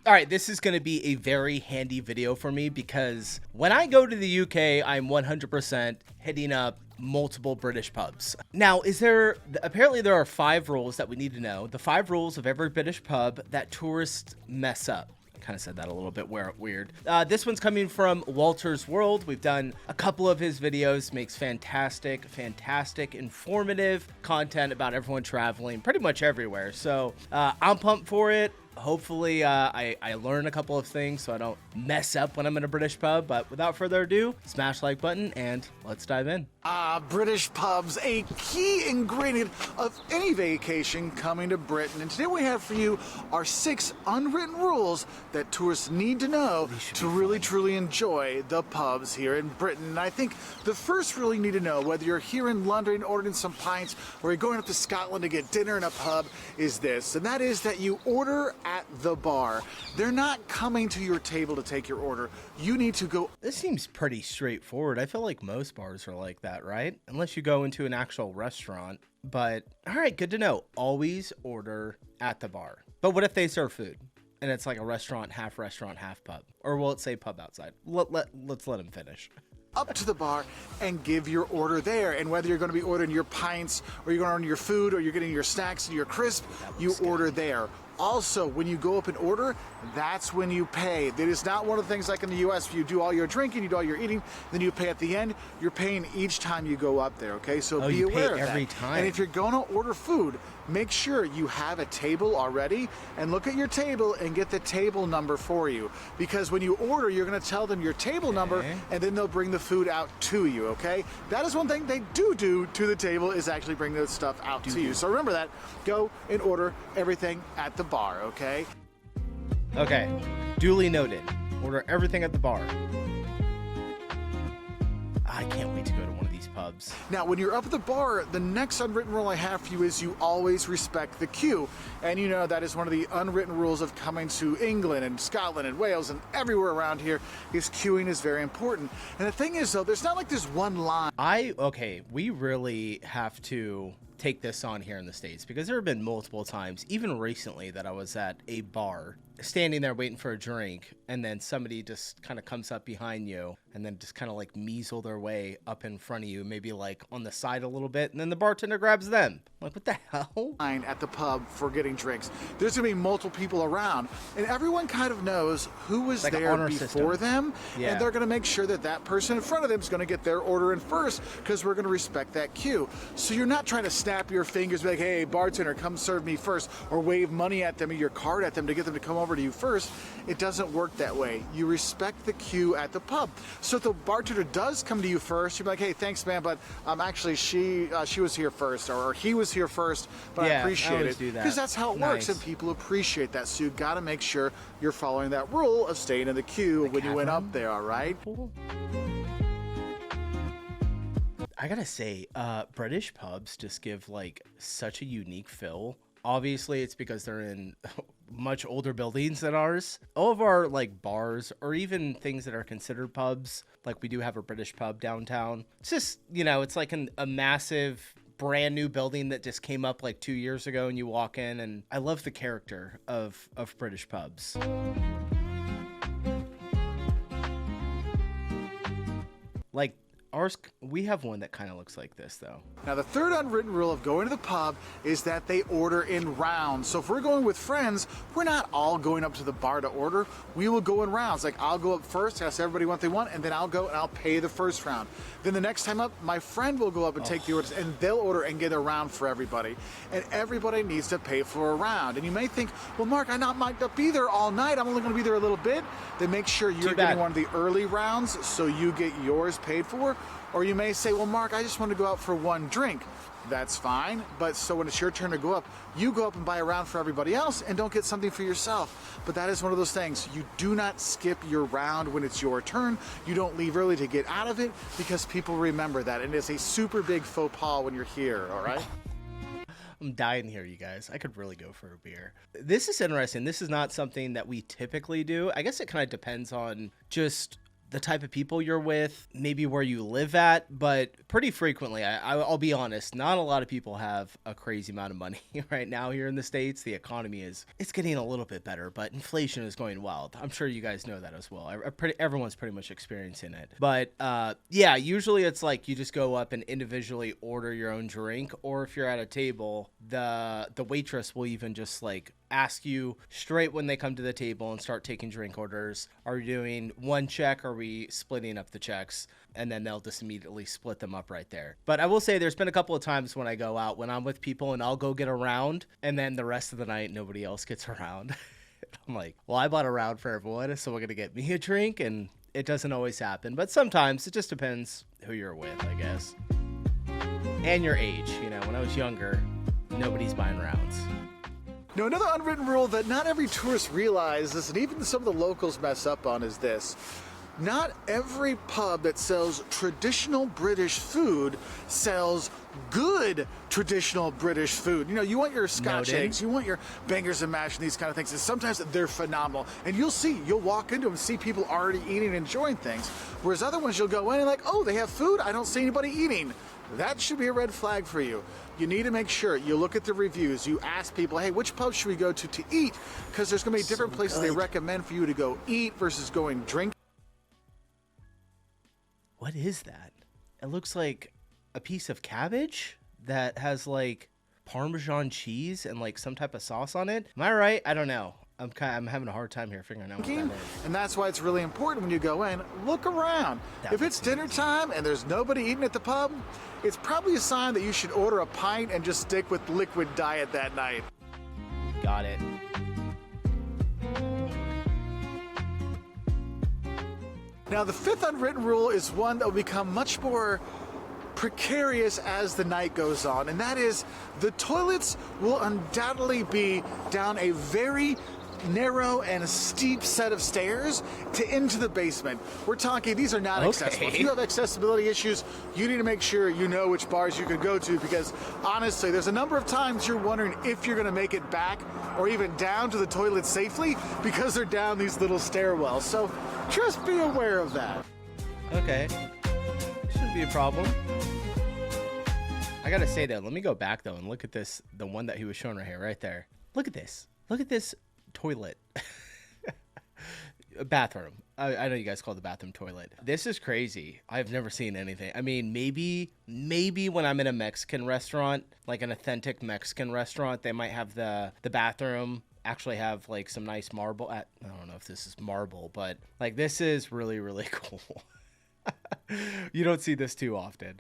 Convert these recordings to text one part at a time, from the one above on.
All right, this is going to be a very handy video for me because when I go to the UK, I'm 100% hitting up multiple British pubs. Now, apparently there are 5 rules that we need to know. The 5 rules of every British pub that tourists mess up. Kind of said that a little bit weird. This one's coming from Walter's World. We've done a couple of his videos, makes fantastic, informative content about everyone traveling pretty much everywhere. So I'm pumped for it. Hopefully I learn a couple of things so I don't mess up when I'm in a British pub. But without further ado, smash the like button and let's dive in. British pubs, a key ingredient of any vacation coming to Britain. And today we have for you our 6 unwritten rules that tourists need to know to really truly enjoy the pubs here in Britain. And I think the first rule you need to know, whether you're here in London ordering some pints or you're going up to Scotland to get dinner in a pub, is this. And that is that you order at the bar. They're not coming to your table to take your order. You need to go. This seems pretty straightforward. I feel like most bars are like that, right? Unless you go into an actual restaurant. But all right, good to know. Always order at the bar. But what if they serve food and it's like a restaurant, half pub? Or will it say pub outside? Let's let them finish. Up to the bar and give your order there. And whether you're going to be ordering your pints or you're going to order your food or you're getting your snacks and your crisp, you order there. Also, when you go up and order, that's when you pay. It is not one of the things like in the US, you do all your drinking, you do all your eating, then you pay at the end. You're paying each time you go up there, okay? So be aware of that. Every time. And if you're going to order food, make sure you have a table already and look at your table and get the table number for you. Because when you order, you're going to tell them your table number and then they'll bring the food out to you, okay? That is one thing they do to the table is actually bring the stuff out to you. So remember that. Go and order everything at the bar, okay? Okay, duly noted. Order everything at the bar. I can't wait to go to one of these pubs. Now, when you're up at the bar, the next unwritten rule I have for you is you always respect the queue. And you know that is one of the unwritten rules of coming to England and Scotland and Wales and everywhere around here is queuing is very important. And the thing is, though, there's not like this one line. We really have to take this on here in the States because there have been multiple times, even recently, that I was at a bar standing there waiting for a drink and then somebody just kind of comes up behind you and then just kind of like measle their way up in front of you, maybe like on the side a little bit, and then the bartender grabs them. I'm like, what the hell? At the pub for getting drinks. There's gonna be multiple people around and everyone kind of knows who was like there before them, and they're gonna make sure that that person in front of them is gonna get their order in first because we're gonna respect that queue. So you're not trying to snap your fingers, be like, hey, bartender, come serve me first, or wave money at them or your card at them to get them to come over to you first. It doesn't work that way. You respect the queue at the pub. So if the bartender does come to you first, you're like, hey, thanks, man, but actually she was here first, or he was here first, but I appreciate it. Because that's how it works, and people appreciate that. So you got to make sure you're following that rule of staying in the queue when you went up there, all right? I gotta say, British pubs just give like such a unique feel. Obviously, it's because they're in much older buildings than ours. All of our like bars or even things that are considered pubs, like we do have a British pub downtown. It's just, it's like a massive brand new building that just came up like 2 years ago, and you walk in, and I love the character of British pubs. Like ours, we have one that kind of looks like this though. Now, the third unwritten rule of going to the pub is that they order in rounds. So if we're going with friends, we're not all going up to the bar to order. We will go in rounds. Like, I'll go up first, ask everybody what they want, and then I'll go and I'll pay the first round. Then the next time up, my friend will go up and take the orders, and they'll order and get a round for everybody. And everybody needs to pay for a round. And you may think, well, Mark, I might not be there all night. I'm only going to be there a little bit. Then make sure you're getting one of the early rounds so you get yours paid for. Or you may say, well, Mark, I just want to go out for one drink. That's fine, but so when it's your turn to go up, you go up and buy a round for everybody else and don't get something for yourself. But that is one of those things. You do not skip your round when it's your turn. You don't leave early to get out of it because people remember that. And it's a super big faux pas when you're here, all right? I'm dying here, you guys. I could really go for a beer. This is interesting. This is not something that we typically do. I guess it kind of depends on just the type of people you're with, maybe where you live at, but pretty frequently, I'll be honest, not a lot of people have a crazy amount of money right now here in the States. The economy it's getting a little bit better, but inflation is going wild. I'm sure you guys know that as well. Everyone's pretty much experiencing it. But yeah, usually it's like you just go up and individually order your own drink, or if you're at a table, the waitress will even just like ask you straight when they come to the table and start taking drink orders, are we doing one check, or are we splitting up the checks? And then they'll just immediately split them up right there. But I will say there's been a couple of times when I go out, when I'm with people and I'll go get a round, and then the rest of the night nobody else gets around. I'm like, well, I bought a round for everyone, so we're gonna get me a drink. And it doesn't always happen, but sometimes it just depends who you're with, I guess, and your age. You know, when I was younger, nobody's buying rounds. Now, another unwritten rule that not every tourist realizes, and even some of the locals mess up on, is this. Not every pub that sells traditional British food sells good traditional British food. You know, you want your Scotch eggs, you want your bangers and mash and these kind of things, and sometimes they're phenomenal. And you'll walk into them and see people already eating and enjoying things. Whereas other ones, you'll go in and like, oh, they have food, I don't see anybody eating. That should be a red flag for you. You need to make sure you look at the reviews. You ask people, hey, which pub should we go to eat? Because there's going to be different places they recommend for you to go eat versus going drink. What is that? It looks like a piece of cabbage that has like Parmesan cheese and like some type of sauce on it. Am I right? I don't know. I'm having a hard time here figuring out what that is. And that's why it's really important when you go in, look around. If it's dinner time and there's nobody eating at the pub, it's probably a sign that you should order a pint and just stick with liquid diet that night. Got it. Now, the fifth unwritten rule is one that will become much more precarious as the night goes on, and that is the toilets will undoubtedly be down a very narrow and steep set of stairs into the basement. We're talking, these are not accessible. If you have accessibility issues, you need to make sure you know which bars you can go to, because honestly, there's a number of times you're wondering if you're going to make it back or even down to the toilet safely because they're down these little stairwells. So just be aware of that. Okay. Shouldn't be a problem. I gotta say though, let me go back though and look at this, the one that he was showing right here, right there. Look at this. Look at this toilet. A bathroom. I know you guys call the bathroom toilet. This is crazy. I've never seen anything. I mean, maybe when I'm in a Mexican restaurant, like an authentic Mexican restaurant, they might have the bathroom actually have like some nice marble. I don't know if this is marble, but like this is really, really cool. You don't see this too often.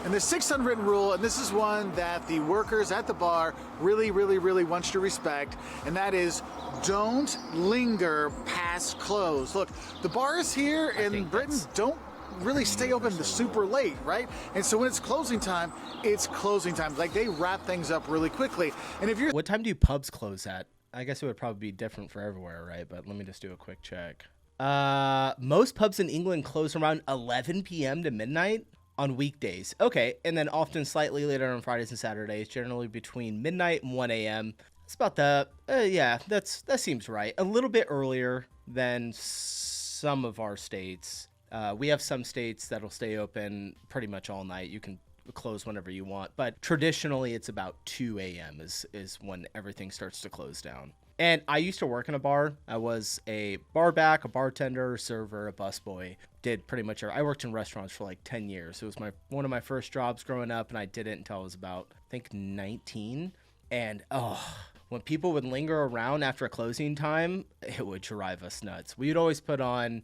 And the sixth unwritten rule, and this is one that the workers at the bar really, really, really want you to respect, and that is don't linger past close. Look, the bars here in Britain don't really stay open to super late, right? And so when it's closing time, it's closing time. Like they wrap things up really quickly. And if you're... What time do pubs close at? I guess it would probably be different for everywhere, right? But let me just do a quick check. Most pubs in England close around 11 p.m. to midnight on weekdays. Okay, and then often slightly later on Fridays and Saturdays, generally between midnight and 1 a.m. It's about the, yeah, that seems right. A little bit earlier than some of our states. We have some states that'll stay open pretty much all night. You can close whenever you want, but traditionally it's about 2 a.m. is when everything starts to close down. And I used to work in a bar. I was a bar back, a bartender, a server, a busboy. Did pretty much I worked in restaurants for like 10 years. It was one of my first jobs growing up, and I did it until I was about, I think, 19. And when people would linger around after a closing time, it would drive us nuts. We'd always put on,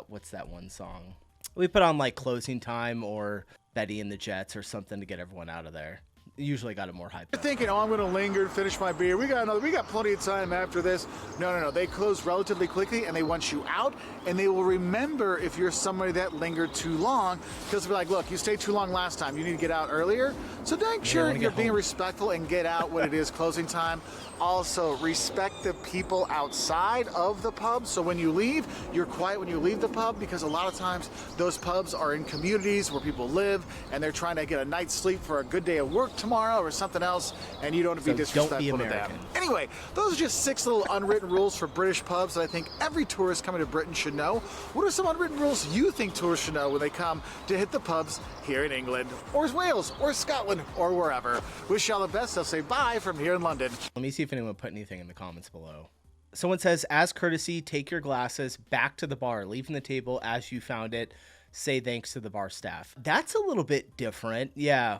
what's that one song? We put on like Closing Time or Betty and the Jets or something to get everyone out of there. Usually got it more hyped up. You're thinking, I'm going to linger and finish my beer. We got plenty of time after this. No. They close relatively quickly, and they want you out, and they will remember if you're somebody that lingered too long, because they'll be like, look, you stayed too long last time. You need to get out earlier. So make sure you're being respectful and get out when it is closing time. Also, respect the people outside of the pub. So when you leave, you're quiet when you leave the pub, because a lot of times those pubs are in communities where people live, and they're trying to get a night's sleep for a good day of work time. tomorrow or something else, and you don't want to be So don't be disrespectful to them. American. Anyway, those are just 6 little unwritten rules for British pubs that I think every tourist coming to Britain should know. What are some unwritten rules you think tourists should know when they come to hit the pubs here in England, or Wales, or Scotland, or wherever? Wish y'all the best. I'll say bye from here in London. Let me see if anyone put anything in the comments below. Someone says, as courtesy, take your glasses back to the bar, leaving the table as you found it. Say thanks to the bar staff. That's a little bit different. Yeah,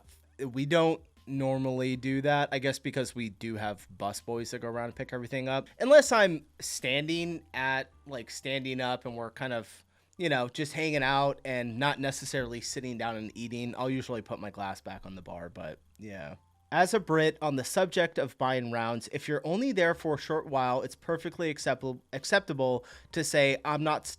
we don't normally do that, I guess, because we do have bus boys that go around and pick everything up. Unless I'm standing up and we're kind of, you know, just hanging out and not necessarily sitting down and eating, I'll usually put my glass back on the bar, but yeah. As a Brit, on the subject of buying rounds, if you're only there for a short while, it's perfectly acceptable to say, I'm not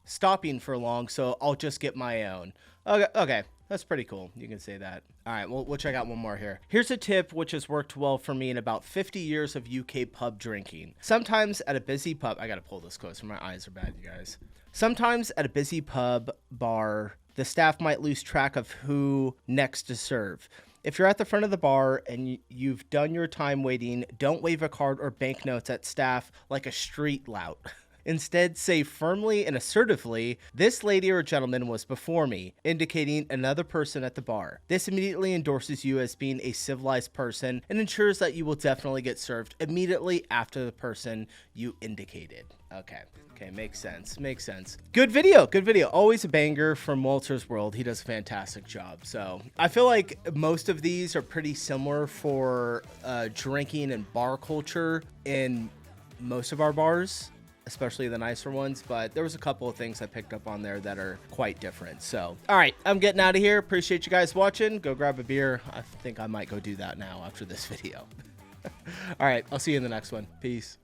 stopping for long, so I'll just get my own. Okay, that's pretty cool. You can say that. All right, we'll check out one more here. Here's a tip which has worked well for me in about 50 years of UK pub drinking. Sometimes at a busy pub, I gotta pull this closer, my eyes are bad, you guys. Sometimes at a busy pub bar, the staff might lose track of who next to serve. If you're at the front of the bar and you've done your time waiting, don't wave a card or banknotes at staff like a street lout. Instead, say firmly and assertively, this lady or gentleman was before me, indicating another person at the bar. This immediately endorses you as being a civilized person and ensures that you will definitely get served immediately after the person you indicated. Okay, makes sense. Good video. Always a banger from Walter's World. He does a fantastic job. So I feel like most of these are pretty similar for drinking and bar culture in most of our bars, especially the nicer ones, but there was a couple of things I picked up on there that are quite different. So, all right, I'm getting out of here. Appreciate you guys watching. Go grab a beer. I think I might go do that now after this video. All right, I'll see you in the next one. Peace.